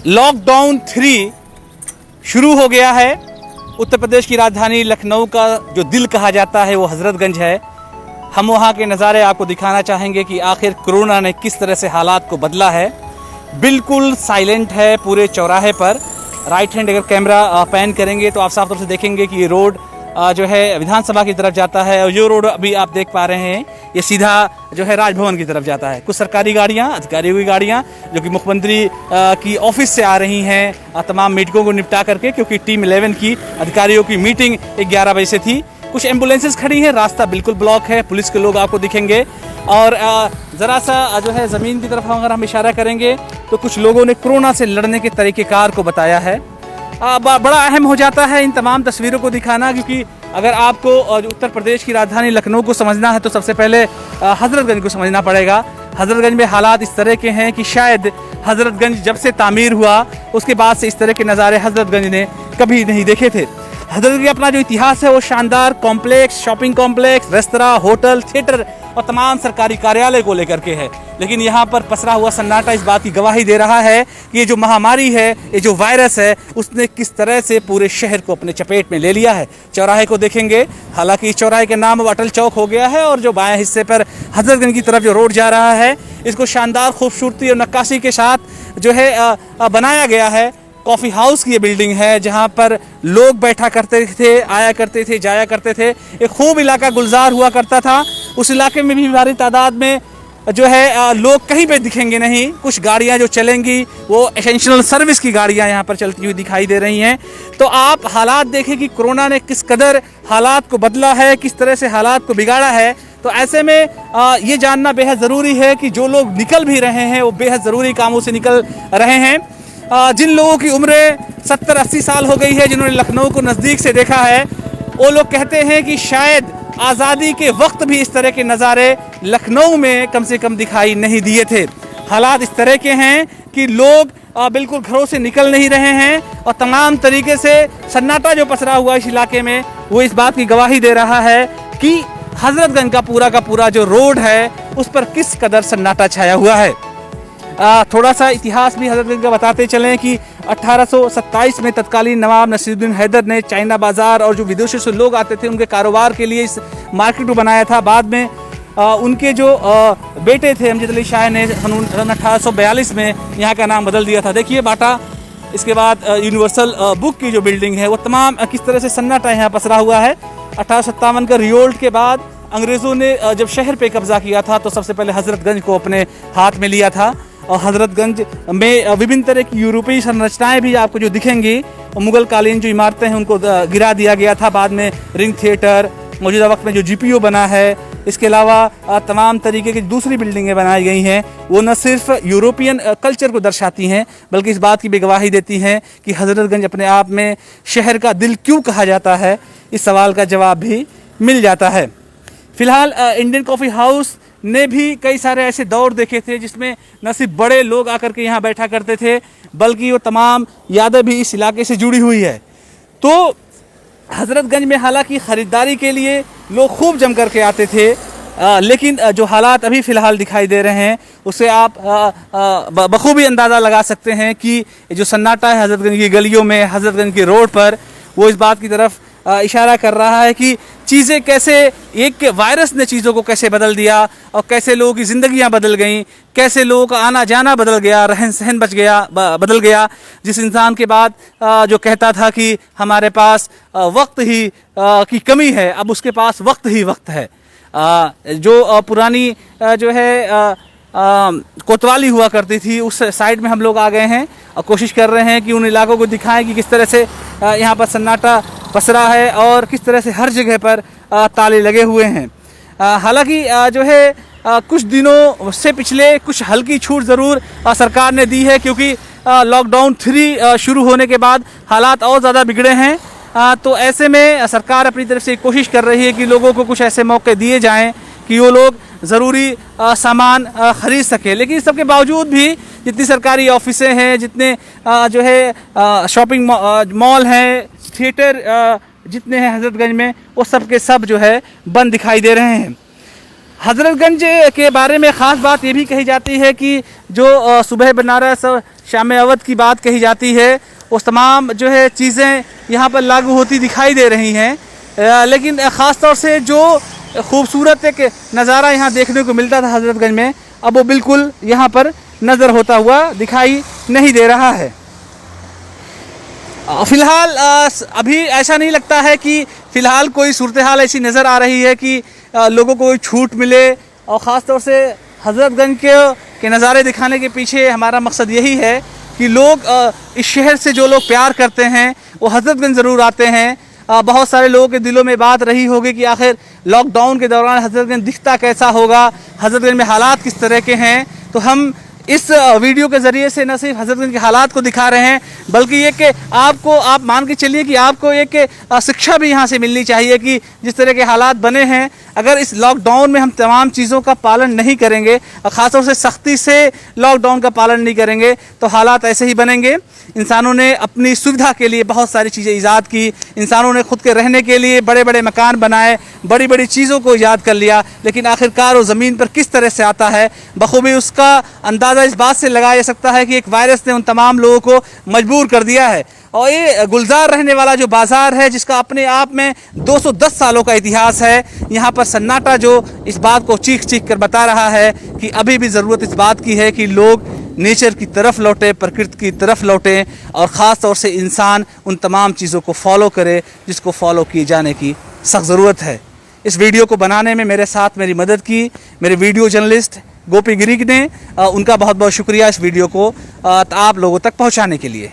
Lockdown 3 शुरू हो गया है। उत्तर प्रदेश की राजधानी लखनऊ का जो दिल कहा जाता है वो हजरतगंज है। हम वहाँ के नज़ारे आपको दिखाना चाहेंगे कि आखिर कोरोना ने किस तरह से हालात को बदला है। बिल्कुल साइलेंट है पूरे चौराहे पर। राइट हैंड अगर कैमरा पैन करेंगे तो आप साफ तौर से देखेंगे कि ये रोड जो है विधानसभा की तरफ जाता है और जो रोड अभी आप देख पा रहे हैं ये सीधा जो है राजभवन की तरफ जाता है। कुछ सरकारी गाड़ियां, अधिकारियों की गाड़ियां जो कि मुख्यमंत्री की ऑफिस से आ रही हैं तमाम मीटिंगों को निपटा करके, क्योंकि टीम 11 की अधिकारियों की मीटिंग 11 बजे से थी। कुछ एम्बुलेंसेस खड़ी हैं, रास्ता बिल्कुल ब्लॉक है, पुलिस के लोग आपको दिखेंगे। और ज़रा सा जो है ज़मीन की तरफ अगर हम इशारा करेंगे तो कुछ लोगों ने कोरोना से लड़ने के तरीक़ेकार को बताया है। बड़ा अहम हो जाता है इन तमाम तस्वीरों को दिखाना, क्योंकि अगर आपको उत्तर प्रदेश की राजधानी लखनऊ को समझना है तो सबसे पहले हजरतगंज को समझना पड़ेगा। हजरतगंज में हालात इस तरह के हैं कि शायद हजरतगंज जब से तामीर हुआ उसके बाद से इस तरह के नज़ारे हजरतगंज ने कभी नहीं देखे थे। हजरतगंज का अपना जो इतिहास है वो शानदार complex, shopping complex, restaurant, hotel, theatre और तमाम सरकारी कार्यालय को लेकर के है। लेकिन यहाँ पर पसरा हुआ सन्नाटा इस बात की गवाही दे रहा है कि ये जो महामारी है, ये जो वायरस है, उसने किस तरह से पूरे शहर को अपने चपेट में ले लिया है। चौराहे को देखेंगे, हालांकि इस चौराहे के नाम अब अटल चौक हो गया है और जो बाएं हिस्से पर हजरतगंज की तरफ जो रोड जा रहा है इसको शानदार खूबसूरती और नक्काशी के साथ जो है बनाया गया है। कॉफ़ी हाउस की ये बिल्डिंग है जहाँ पर लोग बैठा करते थे, आया करते थे, जाया करते थे। एक खूब इलाका गुलजार हुआ करता था। उस इलाके में भी भारी तादाद में जो है लोग कहीं पे दिखेंगे नहीं। कुछ गाड़ियाँ जो चलेंगी वो एसेंशियल सर्विस की गाड़ियाँ यहाँ पर चलती हुई दिखाई दे रही हैं। तो आप हालात देखें कि कोरोना ने किस कदर हालात को बदला है, किस तरह से हालात को बिगाड़ा है। तो ऐसे में ये जानना बेहद ज़रूरी है कि जो लोग निकल भी रहे हैं वो बेहद ज़रूरी कामों से निकल रहे हैं। जिन लोगों की उम्र 70-80 साल हो गई है, जिन्होंने लखनऊ को नज़दीक से देखा है, वो लोग कहते हैं कि शायद आज़ादी के वक्त भी इस तरह के नज़ारे लखनऊ में कम से कम दिखाई नहीं दिए थे। हालात इस तरह के हैं कि लोग बिल्कुल घरों से निकल नहीं रहे हैं और तमाम तरीके से सन्नाटा जो पसरा हुआ इस इलाके में वो इस बात की गवाही दे रहा है कि हजरतगंज का पूरा जो रोड है उस पर किस कदर सन्नाटा छाया हुआ है। थोड़ा सा इतिहास भी हजरतगंज का बताते चलें कि 1827 में तत्कालीन नवाब नसीरुद्दीन हैदर ने चाइना बाज़ार और जो विदेशों से लोग आते थे उनके कारोबार के लिए इस मार्केट को बनाया था। बाद में उनके जो बेटे थे अमजद अली शाह ने सन 1842 में यहाँ का नाम बदल दिया था। देखिए बाटा, इसके बाद यूनिवर्सल बुक की जो बिल्डिंग है वो तमाम किस तरह से सन्नाटा यहाँ पसरा हुआ है। 1857 का रिवोल्ट के बाद अंग्रेज़ों ने जब शहर पे कब्जा किया था तो सबसे पहले हजरतगंज को अपने हाथ में लिया था। और हजरतगंज में विभिन्न तरह की यूरोपीय संरचनाएं भी आपको जो दिखेंगी, मुगल कालीन जो इमारतें हैं उनको गिरा दिया गया था। बाद में रिंग थिएटर, मौजूदा वक्त में जो GPO बना है, इसके अलावा तमाम तरीके की दूसरी बिल्डिंगें बनाई गई हैं, वो न सिर्फ यूरोपियन कल्चर को दर्शाती हैं बल्कि इस बात की भी गवाही देती हैं कि हजरतगंज अपने आप में शहर का दिल क्यों कहा जाता है। इस सवाल का जवाब भी मिल जाता है। फ़िलहाल इंडियन कॉफ़ी हाउस ने भी कई सारे ऐसे दौर देखे थे जिसमें न सिर्फ बड़े लोग आकर के यहाँ बैठा करते थे बल्कि वो तमाम यादें भी इस इलाके से जुड़ी हुई है। तो हजरतगंज में हालांकि ख़रीदारी के लिए लोग खूब जम करके आते थे, लेकिन जो हालात अभी फ़िलहाल दिखाई दे रहे हैं उससे आप बखूबी अंदाज़ा लगा सकते हैं कि जो सन्नाटा है हजरतगंज की गलियों में, हजरतगंज के रोड पर, वो इस बात की तरफ इशारा कर रहा है कि चीज़ें कैसे, एक वायरस ने चीज़ों को कैसे बदल दिया और कैसे लोगों की ज़िंदगियां बदल गईं, कैसे लोगों का आना जाना बदल गया, रहन सहन बदल गया। जिस इंसान के बाद जो कहता था कि हमारे पास वक्त ही की कमी है, अब उसके पास वक्त ही वक्त है। जो पुरानी जो है कोतवाली हुआ करती थी उस साइड में हम लोग आ गए हैं और कोशिश कर रहे हैं कि उन इलाकों को दिखाएं कि किस तरह से यहाँ पर सन्नाटा पसरा है और किस तरह से हर जगह पर ताले लगे हुए हैं। हालांकि जो है कुछ दिनों से पिछले कुछ हल्की छूट ज़रूर सरकार ने दी है, क्योंकि लॉकडाउन 3 शुरू होने के बाद हालात और ज़्यादा बिगड़े हैं। तो ऐसे में सरकार अपनी तरफ से कोशिश कर रही है कि लोगों को कुछ ऐसे मौके दिए जाएं कि वो लोग ज़रूरी सामान ख़रीद सकें। लेकिन इस सब के बावजूद भी जितनी सरकारी ऑफिसें हैं, जितने जो है शॉपिंग मॉल हैं, थिएटर जितने हैं हजरतगंज में, वो सब के सब जो है बंद दिखाई दे रहे हैं। हज़रतगंज के बारे में ख़ास बात ये भी कही जाती है कि जो सुबह बनारस शाम अवध की बात कही जाती है, उस तमाम जो है चीज़ें यहाँ पर लागू होती दिखाई दे रही हैं। लेकिन ख़ास तौर से जो खूबसूरत एक नज़ारा यहाँ देखने को मिलता था हज़रतगंज में, अब वो बिल्कुल यहाँ पर नज़र होता हुआ दिखाई नहीं दे रहा है। फ़िलहाल अभी ऐसा नहीं लगता है कि फ़िलहाल कोई सूरत हाल ऐसी नज़र आ रही है कि लोगों को कोई छूट मिले, और ख़ास तौर से हज़रतगंज के नज़ारे दिखाने के पीछे हमारा मकसद यही है कि लोग इस शहर से जो लोग प्यार करते हैं वो हज़रतगंज ज़रूर आते हैं। बहुत सारे लोगों के दिलों में बात रही होगी कि आखिर लॉकडाउन के दौरान हज़रतगंज दिखता कैसा होगा, हज़रतगंज में हालात किस तरह के हैं। तो हम इस वीडियो के ज़रिए से न सिर्फ हज़रतगंज के हालात को दिखा रहे हैं, बल्कि ये कि आप मान के चलिए कि आपको एक शिक्षा भी यहाँ से मिलनी चाहिए कि जिस तरह के हालात बने हैं, अगर इस लॉकडाउन में हम तमाम चीज़ों का पालन नहीं करेंगे और ख़ासतौर से सख्ती से लॉकडाउन का पालन नहीं करेंगे तो हालात ऐसे ही बनेंगे। इंसानों ने अपनी सुविधा के लिए बहुत सारी चीज़ें ईजाद की, इंसानों ने खुद के रहने के लिए बड़े बड़े मकान बनाए, बड़ी बड़ी चीज़ों को ईजाद कर लिया, लेकिन आखिरकार वो ज़मीन पर किस तरह से आता है बखूबी उसका अंदाज़ा इस बात से लगाया जा सकता है कि एक वायरस ने उन तमाम लोगों को मजबूर कर दिया है। और ये गुलजार रहने वाला जो बाज़ार है, जिसका अपने आप में 210 सालों का इतिहास है, यहाँ पर सन्नाटा जो इस बात को चीख चीख कर बता रहा है कि अभी भी ज़रूरत इस बात की है कि लोग नेचर की तरफ लौटें, प्रकृति की तरफ लौटें, और ख़ास तौर से इंसान उन तमाम चीज़ों को फॉलो करे जिसको फॉलो किए जाने की सख्त ज़रूरत है। इस वीडियो को बनाने में मेरे साथ मेरी मदद की मेरे वीडियो जर्नलिस्ट गोपी गिरी ने, उनका बहुत बहुत शुक्रिया इस वीडियो को आप लोगों तक पहुँचाने के लिए।